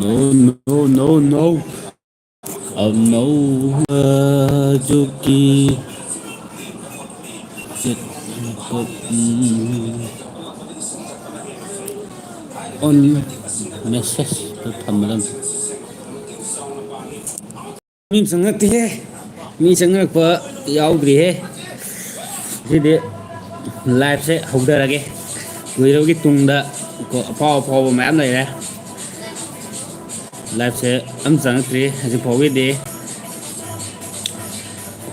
no, no, no. Oh no, Juki. On message to Tamalan. Min sangat he, min sangat pa yaudri he. Jadi live se hauda lagi. Video cái tung đã có phao mà em này nè. Live se âm sangat tri, jadi phao video.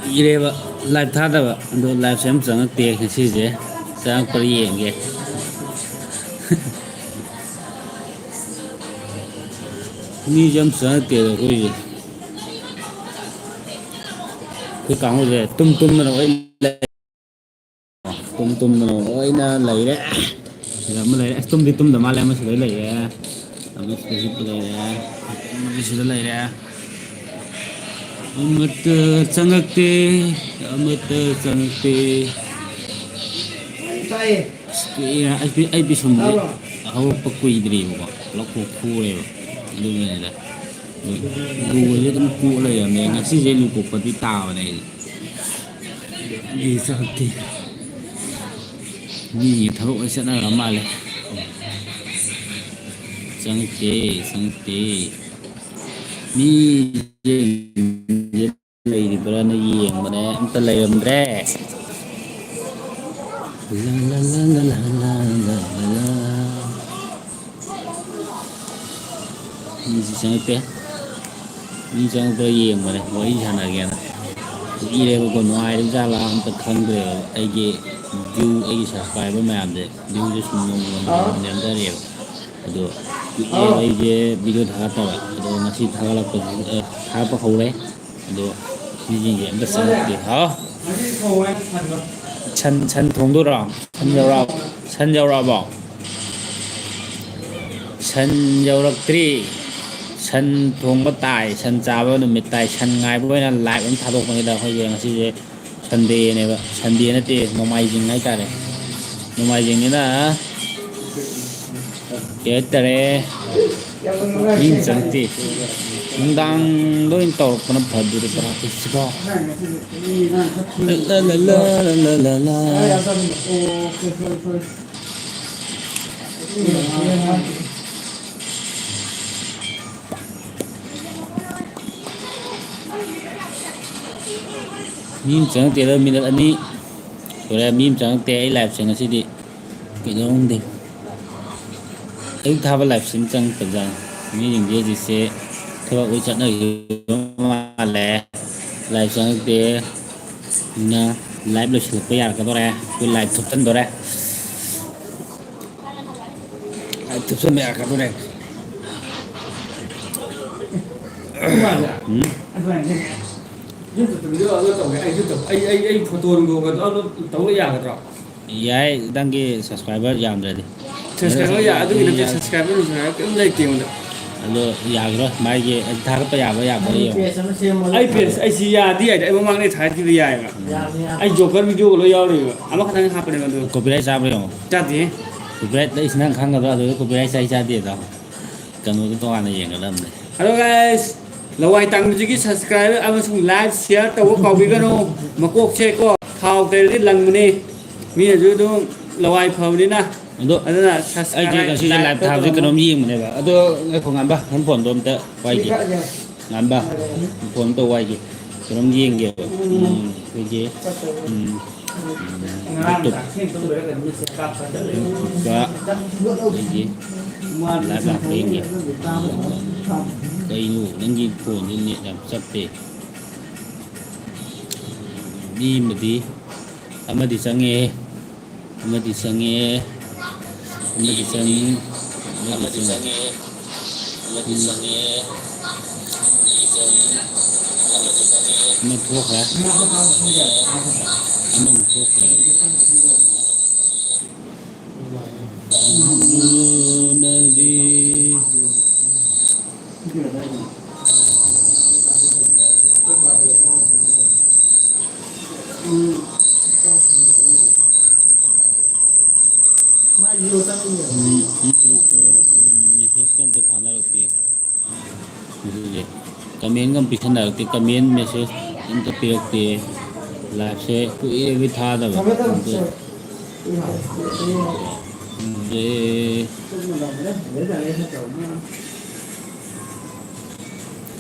Ini ba live thắt ba, do live se âm sangat tri cái gì vậy? Sang pergi yang ni jam sangat tri rồi cái gì? Cái cọng rồi tum nó ấy tum nó ấy nó lấy đấy. Rồi mới lấy tum mà lại mới lấy ra. Mới lấy ra. Mới lấy ra. Amat sangat ai bị sum đấy. Hầu pakui diri ko. Lokko kule. Dulu ni dah. Dulu je tu kule ya. Mengat si je lupa pati tahu ni. Ini sakti. Ni taruh asyik nak ramal. Sangat. Ni je lagi di berana yang mana entah lagi andre. La. Ni sangat. Ni sangat yang mana. Wahai sana lagi na. Ini aku nuai di jalan untuk kandre. Aje view aje subscriber macam tu. View je semua yang dari. Aduh. Aje video thắt rồi, rồi nó chỉ thắt là thắt vào hậu đấy, rồi như vậy em đã xem được hả? Chân thùng đồ rồi, chân dầu rau bò, chân dầu rau tri, chân thùng bắt tài, chân chả bao nhiêu mệt tài, chân ngay bữa nay lại vẫn thắt vào cái đó hơi vậy, chỉ là chân đi này vậy, chân đi này thì nó may dính ngay cả đấy, nó may dính như đó. Cái tare in santi undang doin tol kana phadu de practice ko la mim chẳng te la minat ani rồi mim chẳng te ai live chẳng si di cái đó không đi. Anh thà vào live stream chẳng phải rằng những gì sẽ theo cái trận này mà lẽ live stream thì na live được sự bây giờ cái đó ra cái live thực chân đó ra thực sự bây giờ cái đó ra anh photo đồ cái đó nó tấu cái dạng rồi. Vậy đăng ký subscriber giảm rồi đi. Subscriber ya, itu kita subscriber ni saya kan like tiang dah. Alo ya rồi, mai cái anh thà cái bây giờ Ai page, ai si ya dia, ai memang ni thai kita ya. Ai joker video kalau ya ni, apa kata yang apa dengan tu? copyright sao rồi? Jadi, Copyright đấy senang khang cái đó rồi copyright sai sai đi đó. Cần một cái toan này yang làm này. hello guys, lawai tang juga subscriber, apa sung like, share, tahu kau bikin no, makok check ko, kau tadi lang ni, ni aja tu lawai kau ni na. Aduh, ai cái gì làm thao cái nôm riêng này vậy? Aduh, cái phòng ngắm ba, hắn phồn tôm tơ quay gì? Ngắm ba, phồn tôm quay gì? Cái nôm riêng kìa, cái gì? Tục, đó, cái gì? Lá bạc cái gì? Cây nụ, những gì phồn như nhẹ làm sắp về. Đi mà đi, ama di sange. Nó thuốc hả? Nó thuốc hả? Nabi. Message को थाना रखती है ꯉꯁꯤꯁꯦ ꯀꯃꯦꯟꯒ ꯄꯤꯁꯟꯅꯔꯛꯇꯦ, ꯀꯃꯦꯟ message ꯑꯝꯇ ꯄꯤꯔꯛꯇꯦ. ꯂꯥꯏꯐꯁꯦ ꯀꯨꯏꯔꯦꯕ ꯊꯥꯗꯕ ꯑꯗꯣ ꯈꯪꯗꯦ.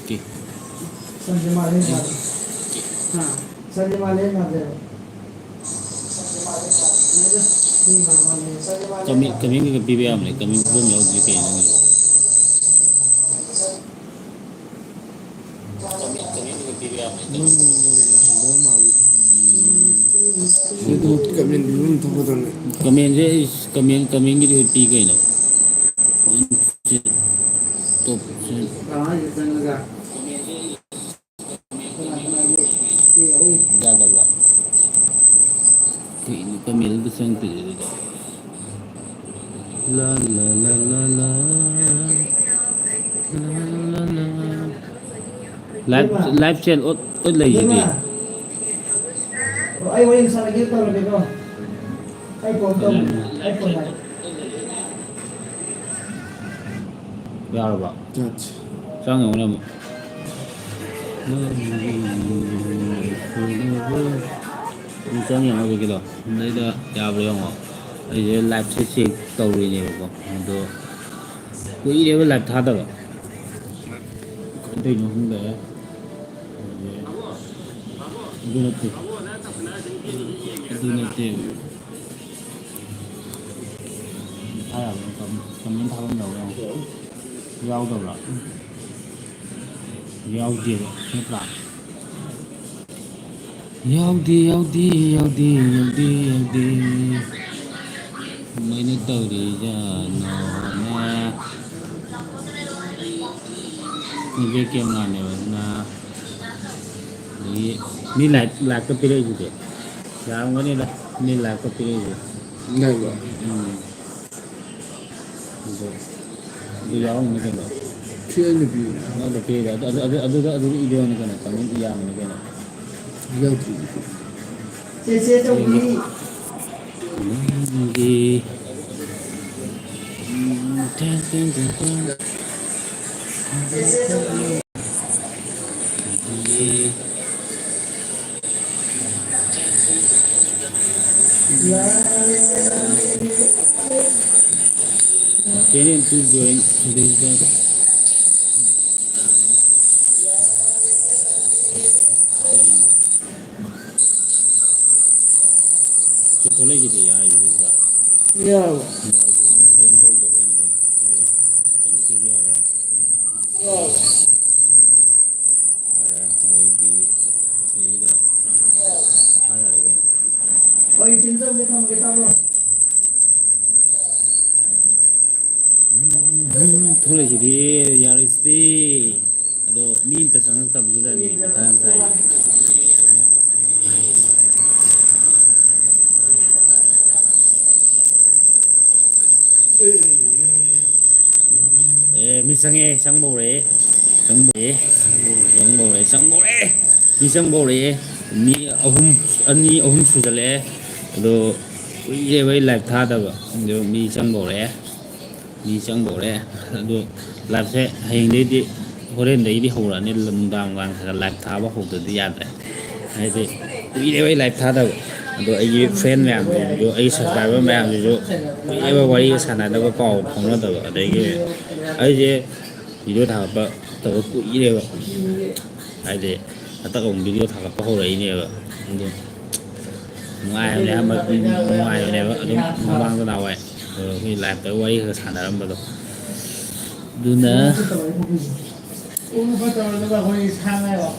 ꯀꯤ ꯀꯃꯦꯟ ꯀꯩꯀꯥ ꯄꯤꯕ ꯌꯥꯕꯅꯦ, ꯀꯃꯦꯟ ꯄꯤꯐꯝ ꯌꯥꯎꯗ꯭ꯔꯤ ꯀꯩꯅꯣ ꯅꯪꯒꯤꯗꯣ? ꯀꯃꯦꯟ ꯀꯩꯀꯥ ꯄꯤꯕ ꯌꯥꯕꯅꯦ. ꯀꯃꯦꯟꯁꯦ ꯀꯃꯦꯟꯒꯤꯗꯤ ꯄꯤ ꯀꯩꯅꯣ? ꯌꯥꯗꯕ꯭ꯔꯥ? ꯀꯃꯦꯟ ꯑꯝꯇ ꯆꯪꯉꯛꯇ꯭ꯔꯤꯁꯦ ꯑꯗꯨꯗꯤ. ꯂꯥ ꯂꯥ ꯂꯥ ꯂꯥ ꯂꯥ ꯂꯥꯏꯐ ꯆꯦꯠ ꯑꯣꯠ ꯂꯩꯁꯤꯗꯤ. ꯑꯩ ꯋꯥꯔꯤ ꯁꯥꯟꯅꯒꯦ ꯇꯧꯔꯒꯦꯀꯣ. ꯑꯩ ꯐꯣꯟ ꯇꯧꯒꯦ. ꯑꯩ ꯐꯣꯟ ꯂꯥꯛꯑꯦ. ꯌꯥꯔꯕ? ꯆꯪ ꯌꯦꯡꯉꯨꯅꯦ ꯑꯃꯨꯛ. ꯆꯪ ꯌꯦꯡꯉꯣ ꯍꯧꯖꯤꯛꯀꯤꯗꯣ, ꯑꯗꯩꯗ ꯌꯥꯕ꯭ꯔꯥ ꯌꯦꯡꯉꯣ. ꯑꯩꯁꯦ ꯂꯥꯏꯐꯁꯦ ꯆꯦꯛ ꯇꯧꯔꯤꯅꯦꯕꯀꯣ, ꯑꯗꯣ ꯀꯨꯏꯔꯦꯕ ꯂꯥꯏꯐ ꯊꯥꯗꯕ. ꯀꯩꯗꯧꯔꯤꯅꯣ ꯈꯪꯗꯦ. ꯑꯗꯨ ꯅꯠꯇꯦ. ꯑꯗꯨ ꯅꯠꯇꯦ. ꯊꯥ ꯌꯥꯕ꯭ꯔꯥ? ꯀꯃꯦꯟ ꯊꯥꯐꯝ ꯌꯥꯎꯕ꯭ꯔꯥ ꯌꯦꯡꯉꯣ. ꯌꯥꯎꯗꯕ꯭ꯔꯥ? ꯌꯥꯎꯗꯦꯕ ꯅꯠꯇ꯭ꯔꯥ? ꯌꯥꯎꯗꯦ ꯌꯥꯎꯗꯦ ꯌꯥꯎꯗꯦ ꯌꯥꯎꯗꯦ ꯌꯥꯎꯗꯦ. ꯀꯃꯥꯏꯅ ꯇꯧꯔꯤꯖꯥꯠꯅꯣꯅꯦ? ꯕꯦꯛ ꯀꯦꯃꯦꯔꯥꯅꯦꯕ ꯑꯗꯨꯅ. ꯑꯗꯒꯤ ꯃꯤ ꯂꯥꯏꯛꯀ ꯄꯤꯔꯛꯏꯁꯤꯗꯤ ꯌꯥꯔꯝꯒꯅꯤꯗ, ꯃꯤ ꯂꯥꯏꯛꯀ ꯄꯤꯔꯛꯏꯁꯦ. ꯑꯗꯨ ꯌꯥꯎꯔꯝꯒꯅꯤ ꯀꯩꯅꯣ. ꯑꯗꯨꯗ ꯏꯗꯣꯏꯅꯤ ꯀꯩꯅꯣ, ꯀꯃꯦꯟ ꯏꯌꯥꯝꯕꯅꯤ ꯀꯩꯅꯣ. ꯆꯦꯆꯦ ꯆꯧꯕꯤ. ꯆꯦꯆꯦ Chaobi. Channel to join the ꯊꯣꯛꯂꯛꯏꯁꯤꯗꯤ ꯌꯥꯏꯁꯤꯗꯤ ꯁꯤꯗ. ꯌꯥꯔꯕꯣ? ꯇ꯭ꯔꯦꯟ ꯇꯧꯗꯕꯩꯅꯤ ꯀꯩꯅꯣ. ꯍꯧꯖꯤꯛꯇꯤ ꯌꯥꯔꯦ. ꯌꯥꯔꯦ. ꯑꯗꯩꯗꯤ ꯁꯤꯗ ꯌꯥꯔꯦ ꯀꯩꯅꯣ. ꯍꯣꯏ ꯆꯤꯟꯖꯧꯒꯦ ꯊꯝꯃꯒꯦ ꯇꯥꯕ꯭ꯔꯣ? ꯊꯣꯛꯂꯛꯏꯁꯤꯗꯤ ꯌꯥꯔꯛꯏꯁꯤꯗꯤ. ꯑꯗꯣ ꯃꯤ ꯑꯃꯇ ꯆꯪꯉꯛꯇꯕꯁꯤꯗꯅꯤ ꯃꯊꯥ ꯌꯥꯝ ꯁꯥꯏꯁꯦ. ꯃꯤ ꯆꯪꯉꯛꯑꯦ, ꯆꯪꯕ ꯍꯧꯔꯛꯑꯦ. ꯆꯪꯕ ꯍꯧꯔꯛꯑꯦ. ꯃꯤ ꯆꯪꯕ ꯍꯧꯔꯛꯑꯦ. ꯃꯤ ꯑꯅꯤ ꯑꯍꯨꯝ ꯁꯨꯖꯜꯂꯛꯑꯦ. ꯑꯗꯣ ꯀꯨꯏꯔꯦꯕ ꯑꯩ ꯂꯥꯏꯚ ꯊꯥꯗꯕ, ꯑꯗꯣ ꯃꯤ ꯆꯪꯕ ꯍꯧꯔꯛꯑꯦ. ꯑꯗꯣ ꯂꯥꯏꯚꯁꯦ ꯍꯌꯦꯡꯗꯩꯗꯤ, ꯍꯣꯔꯦꯟꯗꯒꯤꯗꯤ ꯍꯧꯔꯛꯑꯅꯤ. ꯅꯨꯡꯗꯥꯡ ꯈꯔ ꯂꯥꯏꯚ ꯊꯥꯕ ꯍꯧꯗ꯭ꯔꯗꯤ ꯌꯥꯗ꯭ꯔꯦ. ꯍꯥꯏꯗꯤ ꯀꯨꯏꯔꯦꯕ ꯑꯩ ꯂꯥꯏꯚ ꯊꯥꯗꯕ. ꯑꯗꯣ ꯑꯩꯒꯤ ꯐ꯭ꯔꯦꯟ ꯃꯌꯥꯝꯁꯤꯁꯨ, ꯑꯩꯒꯤ ꯁꯕꯁꯀ꯭ꯔꯥꯏꯕꯔ ꯃꯌꯥꯝꯁꯤꯁꯨ ꯀꯨꯏꯔꯦꯕ ꯋꯥꯔꯤꯒ ꯁꯥꯟꯅꯗꯕ, ꯄꯥꯎ ꯐꯥꯎꯅꯗꯕ. ꯑꯗꯒꯤ ꯑꯩꯁꯦ ꯚꯤꯗꯤꯑꯣ ꯊꯥꯒꯠꯄ ꯇꯧꯕ ꯀꯨꯏꯔꯦꯕ. ꯍꯥꯏꯗꯤ ꯍꯟꯗꯛ ꯑꯃꯨꯛ ꯚꯤꯗꯤꯑꯣ ꯊꯥꯒꯠꯄ ꯍꯧꯔꯛꯏꯅꯦꯕ. ꯑꯗꯣ ꯅꯨꯡꯉꯥꯏꯕꯅꯦꯕ ꯑꯗꯨꯝ ꯃꯃꯥꯡꯗ ꯅꯍꯥꯟꯋꯥꯏ ꯑꯩꯈꯣꯏ ꯂꯥꯏꯚꯇ ꯋꯥꯔꯤ ꯈꯔ ꯁꯥꯟꯅꯔꯝꯕꯗꯣ. ꯑꯗꯨꯅ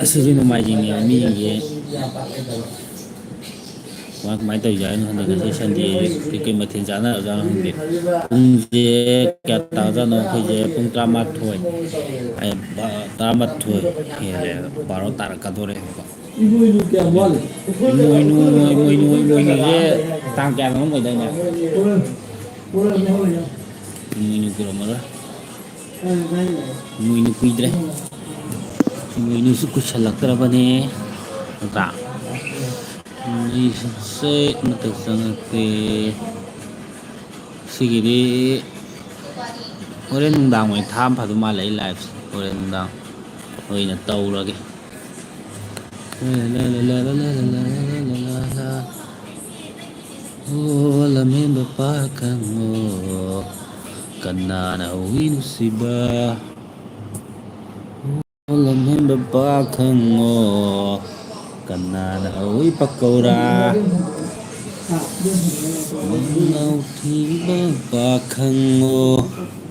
ꯑꯁꯤꯁꯦ ꯅꯣꯡꯃꯥꯏꯖꯤꯡꯅꯦꯕ, ꯃꯤꯁꯤꯡꯁꯦ ꯀꯃꯥꯏꯅ ꯇꯧꯔꯤꯖꯥꯠꯅꯣ ꯈꯪꯗꯦ. ꯉꯁꯤ ꯁꯟꯗꯦꯁꯦ ꯀꯩꯀꯩ ꯃꯊꯦꯜ ꯆꯥꯟꯅꯔꯖꯥꯠꯅꯣ ꯈꯪꯗꯦ. ꯄꯨꯡꯁꯦ ꯀꯌꯥ ꯇꯥꯖꯥꯠꯅꯣ? ꯑꯩꯈꯣꯏꯁꯦ ꯄꯨꯡ 13 ꯍꯦꯜꯂꯦ, 12 ꯇꯥꯔꯛꯀꯗꯣꯔꯦꯕꯀꯣ. ꯏꯃꯣꯏꯅꯨ ꯀꯌꯥꯝ ꯋꯥꯠꯂꯤ? ꯏꯃꯣꯏꯅꯨꯁꯦ ꯇꯥꯡ ꯀꯌꯥꯗꯅꯣ ꯑꯣꯏꯗꯣꯏꯅꯦ? ꯏꯃꯣꯏꯅꯨ ꯀꯨꯏꯔꯝꯃꯔꯣꯏ. ꯏꯃꯣꯏꯅꯨ ꯀꯨꯏꯗ꯭ꯔꯦ. ꯏꯃꯣꯏꯅꯨꯁꯨ ꯀꯨꯏꯁꯜꯂꯛꯇ꯭ꯔꯕꯅꯦ, ꯅꯠꯇ꯭ꯔꯥ? ꯃꯤꯁꯤꯡꯁꯦ ꯑꯃꯠꯇ ꯆꯪꯉꯛꯇꯦ. ꯁꯤꯒꯤꯗꯤ ꯍꯣꯔꯦꯟ ꯅꯨꯡꯗꯥꯡ ꯑꯣꯏꯅ ꯊꯥꯕꯅ ꯐꯗꯧ ꯃꯥꯜꯂꯦ, ꯑꯩ ꯂꯥꯏꯚꯁꯦ ꯍꯣꯔꯦꯟ ꯅꯨꯡꯗꯥꯡ. ꯑꯣꯏꯅ ꯇꯧꯔꯒꯦ ꯑꯣ ꯂꯝꯍꯦꯟꯕ ꯄꯥꯈꯪꯉꯣ ꯀꯅꯥꯅ ꯍꯧꯋꯤ ꯅꯨꯡꯁꯤꯕ ꯑꯣ ꯂꯝꯍꯦꯟꯕ ꯄꯥꯈꯪꯉꯣ ꯀꯅꯥꯅ ꯍꯧꯋꯤ ꯄꯀꯧꯔꯥ ꯅꯧꯊꯤꯕ ꯄꯥꯈꯪꯉꯣ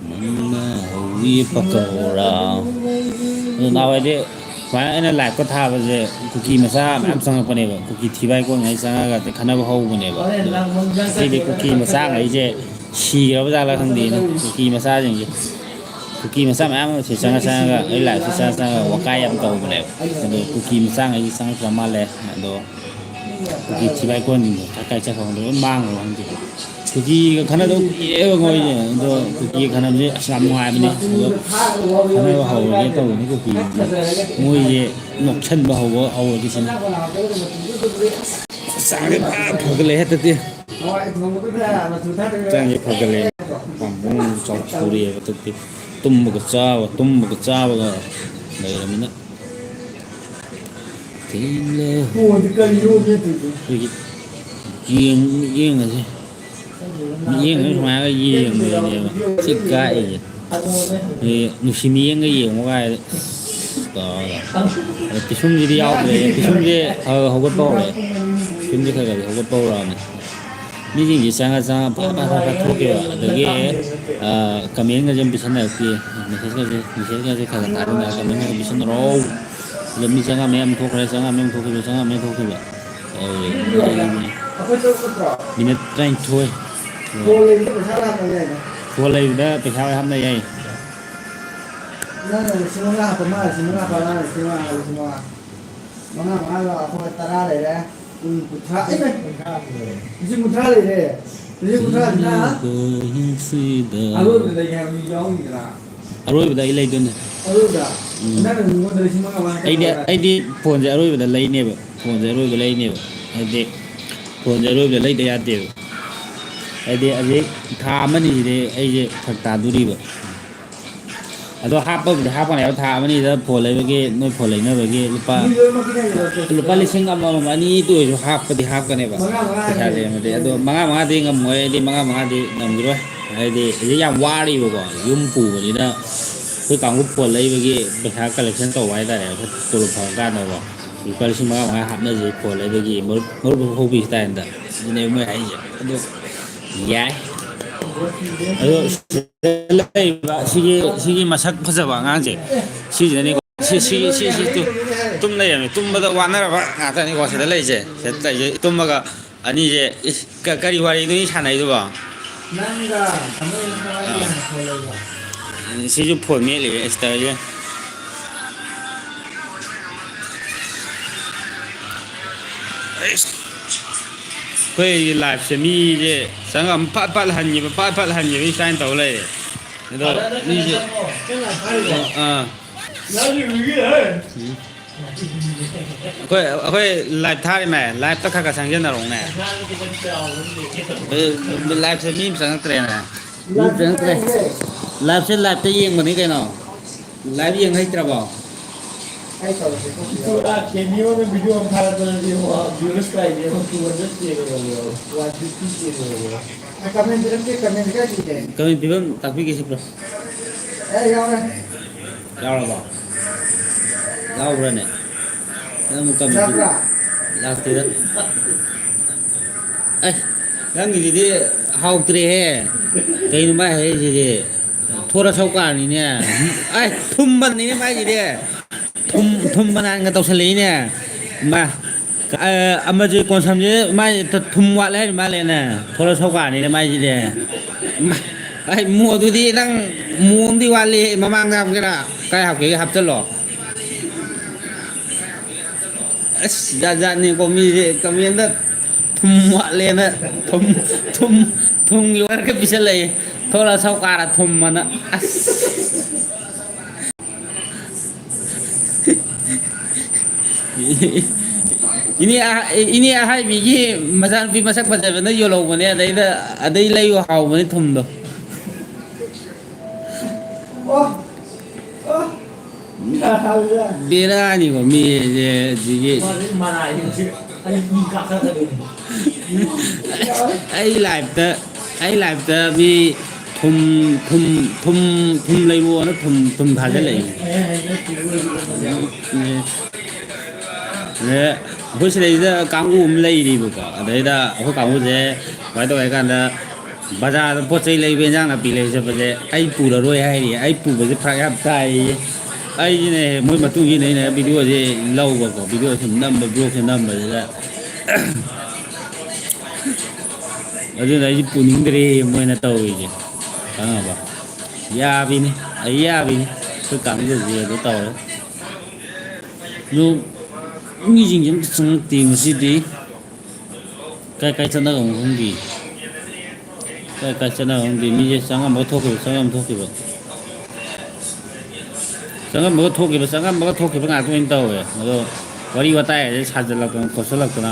ꯅꯪꯅ ꯍꯧꯋꯤ ꯄꯀꯧꯔꯥ ꯑꯗꯨ ꯅꯍꯥꯟꯋꯥꯏꯗꯤ ꯁꯨꯃꯥꯏꯅ ꯑꯩꯅ ꯂꯥꯏꯞꯀ ꯊꯥꯕꯁꯦ ꯀꯨꯀꯤ ꯃꯆꯥ ꯃꯌꯥꯝ ꯆꯪꯉꯛꯄꯅꯦꯕ ꯀꯨꯀꯤ ꯊꯤꯕꯥꯏ ꯀꯣꯟꯉꯩ ꯆꯪꯉꯒ ꯈꯟꯅꯕ ꯍꯧꯕꯅꯦꯕ ꯑꯗꯣ ꯉꯁꯤꯗꯤ ꯀꯨꯀꯤ ꯃꯆꯥꯉꯩꯁꯦ ꯁꯤꯈ꯭ꯔꯕ ꯖꯥꯠꯂꯥ ꯈꯪꯗꯦꯅꯦ ꯀꯨꯀꯤ ꯃꯆꯥꯁꯤꯡꯁꯦ ꯀꯨꯀꯤ ꯃꯆꯥ ꯃꯌꯥꯝ ꯑꯃ ꯁꯤ ꯆꯪꯉꯒ ꯑꯩ ꯂꯥꯏꯐꯁꯤ ꯆꯪꯉꯒ ꯋꯥꯀꯥꯏ ꯌꯥꯝ ꯇꯧꯕꯅꯦꯕ ꯑꯗꯣ ꯀꯨꯀꯤ ꯃꯆꯥꯉꯩꯁꯤ ꯆꯪꯉꯛꯈ꯭ꯔ ꯃꯥꯜꯂꯦ ꯑꯗꯣ ꯀꯨꯀꯤ ꯊꯤꯕꯥꯏ ꯀꯣꯟꯁꯤꯡꯁꯦ ꯀꯥꯏ ꯆꯠꯈ꯭ꯔꯕ ꯂꯣꯏ ꯃꯥꯡꯈ꯭ꯔꯕ ꯈꯪꯗꯦ ꯀꯨꯀꯤꯒ ꯈꯟꯅꯗꯧ ꯀꯨꯏꯔꯦꯕ ꯃꯣꯏꯁꯦ ꯑꯗꯣ ꯀꯨꯀꯤꯒ ꯈꯟꯅꯕꯁꯦ ꯑꯁ ꯌꯥꯝ ꯅꯨꯡꯉꯥꯏꯕꯅꯦ ꯑꯗꯣ ꯈꯟꯅꯕ ꯍꯧꯔꯒꯦ ꯇꯧꯕꯅꯤ ꯀꯨꯀꯤꯁꯤꯡꯁꯦ ꯃꯣꯏꯁꯦ ꯅꯣꯛꯁꯟꯕ ꯍꯧꯔꯒꯦ ꯁꯤꯅꯤ ꯍꯛꯆꯥꯡꯁꯦ ꯐꯖꯅ ꯐꯒꯠꯂꯛꯑꯦ ꯍꯦꯛꯇꯗꯤ ꯍꯛꯆꯥꯡꯁꯦ ꯐꯒꯠꯂꯛꯑꯦ ꯄꯥꯝꯕꯣꯝ ꯆꯥꯎꯊꯣꯔꯛꯑꯦꯕ ꯍꯟꯗꯛꯇꯤ ꯇꯨꯝꯕꯒ ꯆꯥꯕꯒ ꯂꯩꯔꯕꯅꯤꯅ ꯐꯣꯟꯁꯦ ꯀꯔꯤꯅꯣ ꯃꯦꯠꯇꯣꯏꯁꯦ ꯑꯩꯈꯣꯏꯒꯤ ꯌꯦꯡꯉꯁꯦ ꯃꯤꯠꯌꯦꯡꯉ ꯁꯨꯃꯥꯏꯅꯒ ꯌꯦꯡꯕꯗꯅꯦꯕ ꯊꯤ ꯀꯥꯛꯏꯁꯦ ꯅꯨꯡꯁꯤ ꯃꯤꯠꯌꯦꯡꯒ ꯌꯦꯡꯉꯨ ꯀꯥꯏ ꯇꯧꯔꯒ ꯑꯗꯣ ꯄꯤꯁꯨꯝꯁꯤꯗꯤ ꯌꯥꯎꯗ꯭ꯔꯦ ꯄꯤꯁꯨꯝꯁꯦ ꯍꯧꯒꯠꯄ ꯍꯧꯔꯛꯑꯦ ꯄꯤꯁꯨꯝꯁꯦ ꯈꯔ ꯍꯧꯒꯠꯄ ꯍꯧꯔꯛꯑꯕꯅꯤ ꯃꯤꯁꯤꯡꯁꯦ ꯆꯪꯉ ꯐꯠ ꯊꯣꯛꯈꯤꯕ ꯑꯗꯒꯤ ꯀꯃꯦꯟꯒꯁꯦ ꯑꯃ ꯄꯤꯁꯟꯅꯔꯛꯇꯦ ꯃꯦꯁꯦꯖꯀꯁꯦ ꯈꯔ ꯊꯥꯅꯔ ꯀꯃꯦꯟꯒꯁꯦ ꯄꯤꯁꯟꯅꯔꯣ ꯑꯗ ꯃꯤ ꯆꯪꯉꯝꯃꯦ ꯑꯃ ꯊꯣꯛꯈ꯭ꯔꯦ ꯆꯪꯉꯝꯃꯦ ꯑꯃ ꯊꯣꯛꯈꯤꯕ ꯆꯪꯉꯝꯃꯦ ꯊꯣꯛꯈꯤꯕ ꯑꯩꯈꯣꯏ ꯆꯠꯄꯠꯇ꯭ꯔꯣ ꯃꯤꯅꯠ 32 ꯐꯣꯟ ꯂꯩꯕꯗ ꯄꯩꯁꯥ ꯍꯥꯞꯄ ꯌꯥꯏꯅ ꯐꯣꯟ ꯂꯩꯕꯗ ꯄꯩꯁꯥ ꯍꯥꯞꯅ ꯌꯥꯏ ꯅꯪꯅ ꯂꯤꯁꯤꯡ ꯃꯉꯥ ꯍꯥꯞꯄ ꯃꯥ ꯂꯤꯁꯤꯡ ꯃꯉꯥ ꯍꯥꯞꯄ ꯃꯥ ꯂꯤꯁꯤꯡ ꯃꯉꯥ ꯃꯉꯥ ꯑꯩꯈꯣꯏ 10 ꯂꯩꯔꯦ ꯀꯨꯟꯊ꯭ꯔꯥ ꯂꯤꯁꯤꯡ ꯀꯨꯟꯊ꯭ꯔꯥ ꯂꯩꯔꯦ ꯂꯤꯁꯤꯡ ꯀꯨꯟꯊ꯭ꯔꯥꯁꯤꯅ ꯑꯔꯣꯏꯕꯗ ꯂꯩꯒꯦ ꯍꯥꯏꯕ ꯃꯤ ꯌꯥꯎꯔꯤꯗꯅ ꯑꯔꯣꯏꯕꯗ ꯑꯩ ꯂꯩꯗꯣꯏꯅꯦ ꯑꯔꯣꯏꯕꯗ ꯅꯪꯅ ꯃꯤꯉꯣꯟꯗ ꯂꯤꯁꯤꯡ ꯃꯉꯥ ꯃꯉꯥ ꯑꯩꯗꯤ ꯐꯣꯟꯁꯦ ꯑꯔꯣꯏꯕꯗ ꯂꯩꯅꯦꯕ ꯐꯣꯟꯁꯦ ꯑꯔꯣꯏꯕ ꯂꯩꯅꯦꯕ ꯍꯥꯏꯗꯤ ꯐꯣꯟꯁꯦ ꯑꯔꯣꯏꯕꯗ ꯂꯩꯗ ꯌꯥꯗꯦꯕ ꯍꯥꯏꯗꯤ ꯍꯧꯖꯤꯛ ꯊꯥ ꯑꯃꯅꯤꯁꯤꯗꯤ ꯑꯩꯁꯦ ꯐꯔꯛ ꯇꯥꯗꯣꯔꯤꯕ ꯑꯗꯣ ꯍꯥꯞꯄꯕꯨꯗꯤ ꯍꯥꯞꯀꯅꯦꯕ ꯊꯥ ꯑꯃꯅꯤꯗ ꯐꯣꯟ ꯂꯩꯕꯒꯤ ꯅꯣꯏ ꯐꯣꯟ ꯂꯩꯅꯕꯒꯤ ꯃꯤ ꯂꯣꯏꯅꯃꯛꯀꯤ ꯂꯨꯄꯥ ꯂꯤꯁꯤꯡ ꯑꯃꯃꯝ ꯑꯅꯤꯗꯨ ꯑꯣꯏꯔꯁꯨ ꯍꯥꯞꯀꯅꯦꯕ ꯃꯉꯥ ꯃꯉꯥ ꯄꯩꯁꯥꯁꯦ ꯑꯃꯗꯤ ꯑꯗꯣ ꯃꯉꯥꯗꯤ ꯉꯝꯃꯣꯏ ꯑꯩꯗꯤ ꯃꯉꯥꯗꯤ ꯉꯝꯈꯤꯔꯣꯏ ꯍꯥꯏꯗꯤ ꯍꯧꯖꯤꯛ ꯌꯥꯝ ꯋꯥꯔꯤꯕꯀꯣ ꯌꯨꯝ ꯄꯨꯕꯅꯤꯅ ꯑꯩꯈꯣꯏ ꯀꯥꯡꯕꯨ ꯐꯣꯟ ꯂꯩꯕꯒꯤ ꯄꯩꯁా ꯀꯂꯦꯛꯁꯟ ꯇꯧꯕ ꯍꯥꯏꯇꯥꯔꯦ ꯑꯩꯈꯣꯏ ꯇꯣꯂꯣꯞ ꯐꯪꯉꯀꯥꯟꯗꯀꯣ ꯂꯨꯄꯥ ꯂꯤꯁꯤꯡ ꯃꯉꯥ ꯍꯥꯞꯅꯁꯤ ꯐꯣꯟ ꯂꯩꯕꯒꯤ ꯃꯔꯨꯞ ꯍꯧꯕꯤ ꯁ꯭ꯇꯥꯏꯜꯗ ꯑꯗꯨꯅꯦꯕ ꯃꯣꯏ ꯍꯥꯏꯁꯦ ꯑꯗꯣ ꯌꯥꯏ ꯑꯗꯣ ꯂꯩꯔꯤꯕ ꯁꯤꯒꯤ ꯃꯁꯛ ꯐꯖꯕ ꯑꯉꯥꯡꯁꯦ ꯁꯤꯁꯤꯅꯅꯦꯀꯣ ꯁꯤ ꯇꯨꯝ ꯂꯩꯔꯝꯃꯦ ꯇꯨꯝꯕꯗ ꯋꯥꯅꯔꯕ ꯉꯥꯛꯇꯅꯤꯀꯣ ꯁꯤꯗ ꯂꯩꯁꯦ ꯁꯤꯗ ꯂꯩꯁꯦ ꯇꯨꯝꯃꯒ ꯑꯅꯤꯁꯦ ꯀꯔꯤ ꯋꯥꯔꯤꯅꯣ ꯁꯥꯟꯅꯩꯗꯨꯕꯣ ꯅꯪꯒ ꯐꯣꯟ ꯂꯩꯕ ꯁꯤꯁꯨ ꯐꯣꯟ ꯃꯦꯠꯂꯤꯕ ꯑꯦꯁꯇꯔꯁꯦ ꯑꯩꯈꯣꯏꯒꯤ ꯂꯥꯏꯐꯁꯦ ꯃꯤꯁꯦ ꯆꯪꯉ ꯐꯠ ꯍꯟꯈꯤꯕ ꯁꯨꯃꯥꯏꯅ ꯇꯧ ꯂꯩꯔꯦ ꯑꯗꯣ ꯃꯤꯁꯦ ꯑꯩꯈꯣꯏ ꯂꯥꯏꯚ ꯊꯥꯔꯤꯃꯦ ꯂꯥꯏꯚꯇ ꯈꯔ ꯆꯪꯁꯤꯟꯅꯔꯛꯎꯅꯦ ꯂꯥꯏꯚꯁꯦ ꯃꯤ ꯑꯃ ꯆꯪꯉꯛꯇ꯭ꯔꯦꯅꯦ ꯃꯤ ꯆꯪꯉꯛꯇ꯭ꯔꯦ ꯂꯥꯏꯚꯁꯦ ꯂꯥꯏꯚꯇ ꯌꯦꯡꯕꯅꯤ ꯀꯩꯅꯣ ꯂꯥꯏꯚ ꯌꯦꯡ ꯍꯩꯇ꯭ꯔꯕꯣ ꯀꯦꯃꯤꯑꯣꯅ ꯚꯤꯗꯤꯑꯣ ꯑꯃ ꯊꯥꯒꯠꯄꯗꯗꯤ ꯚ꯭ꯌꯨꯁ ꯀꯥꯏꯗꯦ 200 ꯀꯃꯦꯟ ꯄꯤꯔꯛꯇꯦ ꯀꯃꯦꯟ ꯀꯥꯏꯗꯦ ꯀꯃꯦꯟ ꯄꯤꯕꯝ ꯇꯥꯛꯄꯤꯒꯦꯁꯤ ꯕ꯭ꯔꯣ ꯌꯥꯎꯔꯦ ꯌꯥꯎꯔꯕꯣ ꯌꯥꯎꯕ꯭ꯔꯅꯦ ꯅꯪ ꯑꯃꯨꯛ ꯀꯃꯦꯟ ꯂꯥꯛꯄ꯭ꯔꯥ ꯂꯥꯛꯇꯦꯗ ꯅꯪꯒꯤꯁꯤꯗꯤ ꯍꯥꯎꯇ꯭ꯔꯦꯍꯦ ꯀꯩꯅꯣ ꯃꯥꯏ ꯍꯥꯏꯔꯤꯁꯤꯗꯤ ꯊꯣꯔ ꯁꯧꯀꯥꯔꯅꯤꯅꯦ ꯊꯨꯝꯕꯅꯤꯅꯦ ꯃꯥꯏꯁꯤꯗꯤ ꯊꯨꯝ ꯕꯅꯥꯟꯒ ꯇꯧꯁꯜꯂꯛꯏꯅꯦ ꯃꯥ ꯑꯃꯁꯦ ꯀꯣꯟꯁꯝꯁꯦ ꯃꯥꯏ ꯊꯨꯝ ꯋꯥꯠꯂꯦ ꯍꯥꯏꯔꯤ ꯃꯥꯜꯂꯦꯅꯦ ꯊꯣꯔ ꯁꯧꯀꯥꯔꯅꯤꯅꯦ ꯃꯥꯏꯁꯤꯗꯤ ꯑꯗꯨꯗꯤ ꯅꯪ ꯑꯃꯗꯤ ꯋꯥꯠꯂꯤ ꯃꯃꯥꯡꯗ ꯍꯥꯞꯀꯦꯔꯥ ꯀꯥꯏ ꯍꯥꯞꯀꯦꯒ ꯍꯥꯞꯆꯜꯂꯣ ꯑꯁ ꯖꯥꯠ ꯖꯥꯠꯅꯤꯀꯣ ꯃꯤꯁꯦ ꯀꯃꯦꯟꯗ ꯊꯨꯝ ꯋꯥꯠꯂꯦꯅ ꯊꯨꯝꯒꯤ ꯋꯥꯔꯒ ꯄꯤꯁꯜꯂꯛꯏ ꯊꯣꯛꯂ ꯁꯧꯀꯥꯔ ꯊꯨꯝꯃꯅ ꯑꯁ ꯏꯅꯦ ꯑꯍꯥꯏꯕꯤꯒꯤ ꯃꯆꯥꯅꯨꯄꯤ ꯃꯁꯛ ꯐꯖꯕꯅ ꯌꯣꯜꯍꯧꯕꯅꯦ ꯑꯗꯩ ꯂꯩꯌꯨ ꯍꯥꯎꯕꯅꯦ ꯊꯨꯝꯗꯣ ꯕꯦꯔꯥꯅꯤꯀꯣ ꯃꯤꯁꯦ ꯑꯗꯒꯤ ꯑꯩ ꯂꯥꯏꯐꯇ ꯃꯤ ꯊꯨꯝ ꯂꯩꯕꯣꯅ ꯊꯨꯝ ꯊꯥꯖꯤꯜꯂꯛꯏ ꯑꯩꯈꯣꯏ ꯁꯤꯗꯩꯁꯤꯗ ꯀꯥꯡꯕꯨ ꯑꯃ ꯂꯩꯔꯤꯕꯀꯣ ꯑꯗꯩꯗ ꯑꯩꯈꯣꯏ ꯀꯥꯡꯕꯨꯁꯦ ꯀꯃꯥꯏꯅ ꯇꯧꯋꯦ ꯍꯥꯏ ꯀꯥꯟꯗ ꯕꯖꯥꯔꯗ ꯄꯣꯠ ꯆꯩ ꯂꯩꯕ ꯏꯟꯖꯥꯡ ꯅꯥꯄꯤ ꯂꯩꯕ ꯆꯠꯄꯁꯦ ꯑꯩ ꯄꯨꯔꯔꯣꯏ ꯍꯥꯏꯔꯤ ꯑꯩ ꯄꯨꯕꯁꯦ ꯐꯔꯛ ꯌꯥꯝ ꯇꯥꯏꯌꯦ ꯑꯩꯁꯤꯅꯦ ꯃꯣꯏ ꯃꯇꯨꯡ ꯏꯟꯅ ꯑꯩꯅ ꯚꯤꯗꯤꯑꯣꯁꯦ ꯂꯧꯕꯀꯣ ꯚꯤꯗꯤꯑꯣ ꯁꯨꯝ ꯅꯝꯕ ꯕ꯭ꯂꯣꯛꯁꯦ ꯅꯝꯕꯁꯤꯗ ꯑꯗꯨꯅ ꯑꯩꯁꯦ ꯄꯨꯅꯤꯡꯗ꯭ꯔꯦ ꯃꯣꯏꯅ ꯇꯧꯔꯤꯁꯦ ꯈꯪꯉꯕ ꯌꯥꯕꯤꯅꯤ ꯑꯩ ꯌꯥꯕꯤꯅꯤ ꯑꯩꯈꯣꯏ ꯀꯥꯡꯕꯨꯁꯦ ꯑꯗꯨ ꯇꯧꯔꯦ ꯑꯗꯨ ꯃꯤꯁꯤꯡꯁꯦ ꯑꯝꯇ ꯆꯪꯉꯛꯇꯦ ꯉꯁꯤꯗꯤ ꯀꯥꯏ ꯀꯥꯏ ꯆꯠꯅꯒ꯭ꯔꯕꯅꯣ ꯈꯪꯗꯦ ꯀꯥꯏ ꯀꯥꯏ ꯆꯠꯅꯒ꯭ꯔꯕꯅꯣ ꯈꯪꯗꯦ ꯃꯤꯁꯦ ꯆꯪꯉꯝꯃꯒ ꯊꯣꯛꯈꯤꯕ ꯆꯪꯉꯝꯃꯒ ꯊꯣꯛꯈꯤꯕ ꯉꯥꯛꯇ ꯑꯣꯏꯅ ꯇꯧꯋꯦ ꯑꯗꯣ ꯋꯥꯔꯤ ꯋꯥꯇꯥꯏ ꯍꯥꯏꯁꯦ ꯁꯥꯖꯤꯜꯂꯛꯇꯅ ꯈꯣꯠꯆꯜꯂꯛꯇꯅ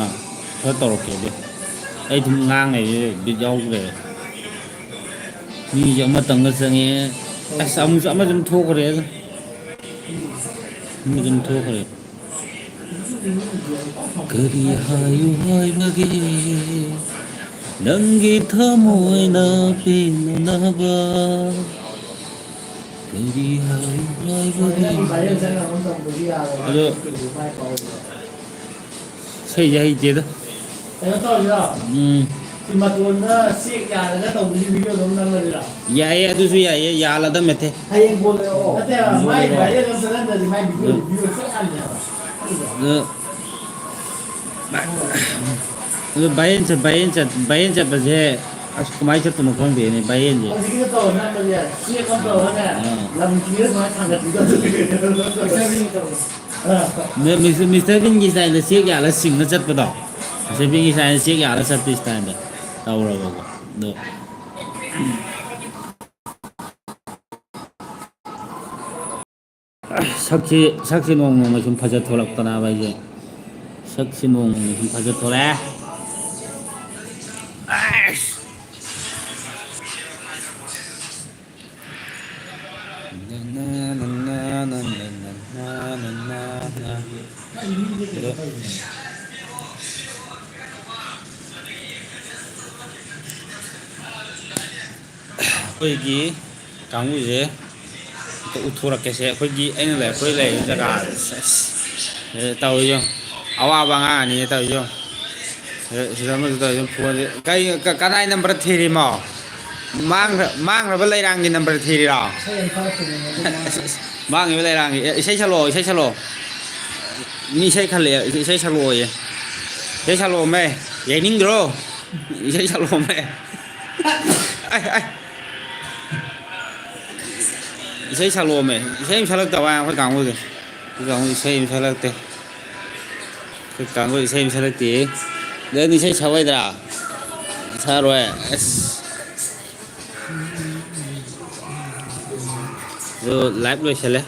ꯈꯔ ꯇꯧꯔꯛꯀꯦꯗꯤ ꯑꯩ ꯑꯗꯨꯝ ꯉꯥꯡꯉꯩꯁꯦ ꯕꯤꯠ ꯌꯥꯎꯗ꯭ꯔꯦ ꯃꯤꯁꯦ ꯑꯃꯇꯪꯒ ꯆꯪꯉꯦ ꯑꯁ ꯑꯃꯨꯛꯁꯨ ꯑꯃꯁꯨ ꯑꯗꯨꯝ ꯊꯣꯛꯈ꯭ꯔꯦ ꯑꯗ ꯑꯃꯁꯨ ꯑꯗꯨꯝ ꯊꯣꯛꯈ꯭ꯔꯦ ꯀꯔꯤ ꯍꯥꯏꯌꯨ ꯍꯥꯏꯕꯒꯦ ꯅꯪꯒꯤ ꯊꯃꯣꯏꯅ ꯄꯦꯟꯅꯅꯕ ꯀꯔꯤ ꯍꯥꯏꯌꯨ ꯍꯥꯏꯕꯒꯦ ꯑꯗꯣ ꯏꯁꯩꯁꯦ ꯍꯩꯇꯦꯗ ꯀꯩꯅꯣ ꯇꯧꯔꯤꯔꯣ ꯎꯝ ꯃꯇꯣꯟꯗ ꯆꯦꯛ ꯌꯥꯜꯂꯒ ꯇꯧꯕꯒꯤ ꯚꯤꯗꯤꯑꯣꯗꯣ ꯑꯃ ꯅꯝꯃꯁꯤꯔꯣ ꯌꯥꯏꯌꯦ ꯑꯗꯨꯁꯨ ꯌꯥꯏꯌꯦ ꯌꯥꯜꯂꯗ ꯃꯦꯠꯊꯦ ꯍꯌꯦꯡ ꯕꯣꯜ ꯂꯩꯔꯛꯑꯣ ꯅꯠꯇꯦꯕ ꯃꯥꯏ ꯚꯥꯏꯔꯦꯜ ꯑꯃ ꯆꯠꯍꯟꯗ꯭ꯔꯗꯤ ꯃꯥꯏ ꯚꯤꯗꯤꯑꯣ ꯆꯞ ꯃꯥꯟꯅꯩꯕ ꯑꯗꯨ ꯚꯥꯏꯔꯦꯟ ꯆꯠꯄꯁꯦ ꯑꯁ ꯀꯃꯥꯏꯅ ꯆꯠꯄꯅꯣ ꯈꯪꯗꯦꯅꯦ ꯚꯥꯏꯔꯦꯟꯁꯦ ꯍꯧꯖꯤꯛꯀꯤꯗꯣ ꯇꯧꯔ ꯅꯝꯕꯁꯦ ꯆꯦꯛ ꯑꯃ ꯇꯧꯔꯒꯅꯦ ꯂꯝ ꯀꯤꯔ ꯁꯨꯃꯥꯏꯅ ꯊꯥꯡꯒꯠꯄꯤꯗꯣ ꯃꯤꯁꯇꯔ ꯕꯤꯟꯒꯤ ꯏꯁꯇꯥꯏꯜꯗ ꯆꯦꯛ ꯌꯥꯜꯂ ꯆꯤꯡꯅ ꯆꯠꯄꯗꯣ ꯃꯤꯁꯇꯔ ꯕꯤꯟꯒꯤ ꯏꯁꯇꯥꯏꯜꯗ ꯆꯦꯛ ꯌꯥꯜꯂ ꯆꯠꯄ ꯏꯁꯇꯥꯏꯜꯗ ꯇꯧꯔꯕꯀꯣ ꯑꯗꯣ ꯁꯛꯁꯤ ꯅꯣꯡ ꯅꯣꯡꯃ ꯁꯨꯝ ꯐꯖ ꯊꯣꯛꯂꯛꯇꯅꯕ ꯑꯩꯁꯦ ꯁꯛꯁꯤ ꯅꯣꯡ ꯅꯣꯡꯃ ꯁꯨꯝ ꯐꯖ ꯊꯣꯛꯂꯛꯑꯦ ꯑꯩꯈꯣꯏꯒꯤ ꯀꯥꯡꯕꯨꯁꯦ ꯎꯠꯊꯣꯔꯛꯀꯦꯁꯦ ꯑꯩꯈꯣꯏꯒꯤ ꯑꯩꯈꯣꯏ ꯂꯩꯔꯤꯕ ꯖꯒꯥꯁꯦ ꯇꯧꯔꯤꯁꯦ ꯑꯋꯥꯕ ꯑꯉꯥꯡ ꯑꯅꯤ ꯇꯧꯔꯤꯁꯦ ꯁꯤꯗ ꯑꯃꯁꯨ ꯇꯧꯔꯤꯁꯦ ꯐꯣꯟꯁꯦ ꯀꯗꯥꯏ ꯅꯝꯕꯔ ꯊꯤꯔꯤꯃꯣ ꯃꯥꯡꯈ꯭ꯔꯕ ꯂꯩꯔꯥꯡꯒꯤ ꯅꯝꯕꯔ ꯊꯤꯔꯤꯔꯣ ꯃꯥꯡꯈꯤꯕ ꯂꯩꯔꯥꯡꯒꯤ ꯏꯁꯩ ꯁꯛꯂꯛꯑꯣ ꯃꯤ ꯏꯁꯩ ꯈꯜꯂꯛꯑꯦ ꯏꯁꯩ ꯁꯛꯂꯛꯑꯣꯌꯦ ꯏꯁꯩ ꯁꯛꯂꯛꯑꯣꯃꯦ ꯌꯩꯅꯤꯡꯗ꯭ꯔꯣ ꯏꯁꯩ ꯁꯛꯂꯛꯑꯣꯃꯦ ꯏꯁꯩ ꯁꯛꯂꯛꯑꯣꯃꯦ ꯏꯁꯩ ꯑꯃ ꯁꯛꯂꯛꯇꯕ ꯑꯩꯈꯣꯏ ꯀꯥꯡꯕꯨꯁꯦ ꯑꯩꯈꯣꯏ ꯀꯥꯡꯕꯨ ꯏꯁꯩ ꯑꯃ ꯁꯛꯂꯛꯇꯦ ꯑꯩꯈꯣꯏ ꯀꯥꯡꯕꯨ ꯏꯁꯩ ꯑꯃ ꯁꯛꯂꯛꯇꯦ ꯅꯪ ꯏꯁꯩ ꯁꯛꯑꯣꯏꯗ꯭ꯔꯥ ꯁꯛꯑꯔꯣꯏ ꯑꯁ ꯑꯗꯨ ꯂꯥꯏꯚ ꯂꯣꯏꯁꯤꯜꯂꯦ